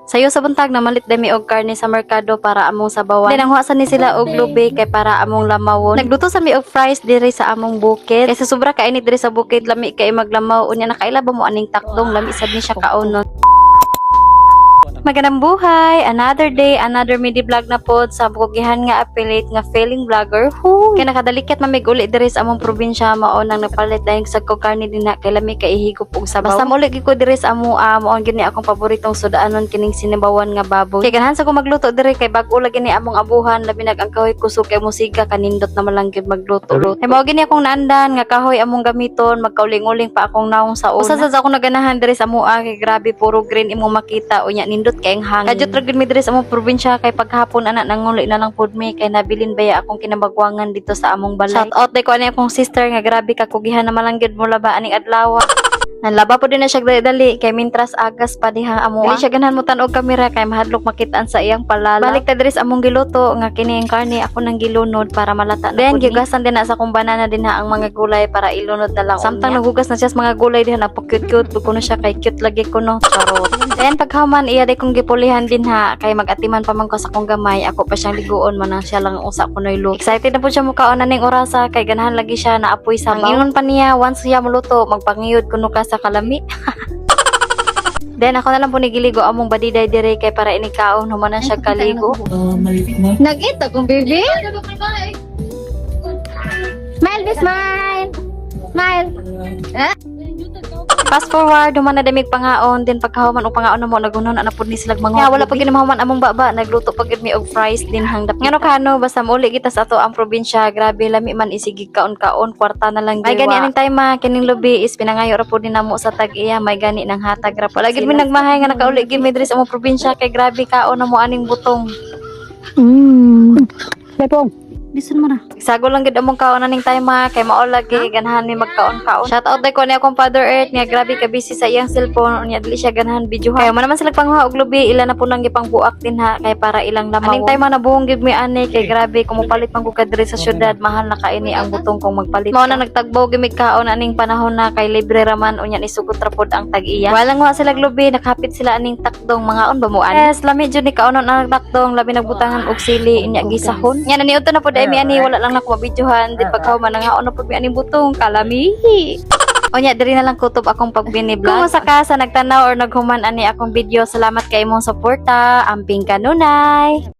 Sayo sa buntag na malit dami og karne sa merkado para among sabawan. Then nanghuasan ni sila og lubi kay para among lamawon. Nagluto sa mi og fries diri sa among bukid. Kay sa sobra kainit diri sa bukid lami kay maglamaw unya nakaila ba mo aning takdong lami sad ni siya kaunon. Magandang buhay! Another day, another mini vlog na pod sa bukihan nga affiliate nga failing vlogger. Kaya nakadalikit mamig uli diri sa among probinsya mao nang napalit dahil sa karne din na kay lami kay ihigop og sabaw. Basta muli ko diri sa amo mao gini akong paboritong sudaanon kining sinibawan nga baboy. Kay ganahan sa ko magluto diri kay bag-o lagi ni among abuhan labi nag ang kahoy kusog kay musika kanindot na malanggid magluto. Kay mao gini akong naandan nga kahoy among gamiton magkauling-uling pa akong naong sa una. Usa sa akong naganahan diri sa amo kay grabe puro green imong makita unya nindot kay hangin. Kadyo tragid mi diri sa among probinsya kay paghapon ana nanguli na lang pud mi kay nabilin baya akong kinabagwangan dito sa among balay. Shout out day ko ani akong sister nga grabe ka kugihan na malanggid mo laba aning adlaw. Nanlaba po din na siya dali kay mintras agas pa diha amo. Dili siya ganahan mo tan-og kamera kay mahadlok makitaan sa iyang palala. Balik ta diri sa among giluto nga kini ang karne ako nang gilunod para malata na. Then gigasan din na sa akong banana din ha ang mga gulay para ilunod na lang. Samtang nagugas na siya sa mga gulay diha na cute-cute kuno siya kay cute lagi kuno. Charot. Then paghuman iya day kong gipulihan din ha kay magatiman pa man ko sa akong gamay ako pa siyang liguon man nang siya lang usa kunoy look. Excited na po siya mukaon ning orasa kay ganahan lagi siya na apoy sa baw. Ingon pa niya once siya muluto magpangiyod kuno ka sa kalami. Then ako na lang po nigiligo among badiday dire kay para inikaon human na siya kaligo. Nag-ita kong baby. Smile, be smile. Smile. Fast forward, human na damig pangaon, din pagkahuman og pangaon na mo nagunon ana pud ni sila mga. Kaya wala pag ginahuman among baba, nagluto pag mi og fries din hangdap. Ngano kano basta muli kita sa ato ang probinsya, grabe lami man isigi kaon-kaon, kwarta na lang. May gani aning time kining lubi is pinangayo ra pud ni namo sa tag-iya, may gani nang hatag ra pud. Lagi mi nagmahay nga nakauli gid mi diri sa among probinsya kay grabe kaon na mo aning butong. Lepong. Bisan mo na. Sago lang gid among kaon aning time kay mao lagi ganahan ni magkaon-kaon. Shout out day ko ni akong Father Earth nga grabe ka busy sa iyang cellphone unya dili siya ganahan videohan. Kay mo naman sila panghuha og lubi ila na po nang gipangbuak din ha kay para ilang lamaw. Aning time na buong gid mi ani kay grabe kumupalit man ko kadiri sa syudad mahal na kaini ang butong kong magpalit. Mao na nagtagbaw gid mi kaon aning panahon na kay libre raman unya ni sugot ra pod ang tag-iya. Walang wa sila lubi nakapit sila aning takdong mga on ba mo ani. Yes, lami jud ni kaonon ang takdong labi nagbutangan og sili inya gisahon. Nya naniudto na pod mi ani wala lang ako mabidyohan din pagkahuman nga ono pud mi aning butong kalamihi. Onya diri na lang kutob akong pagbini-vlog. Kung sa kasa nagtanaw or naghuman ani akong video, salamat kay imong suporta. Amping kanunay.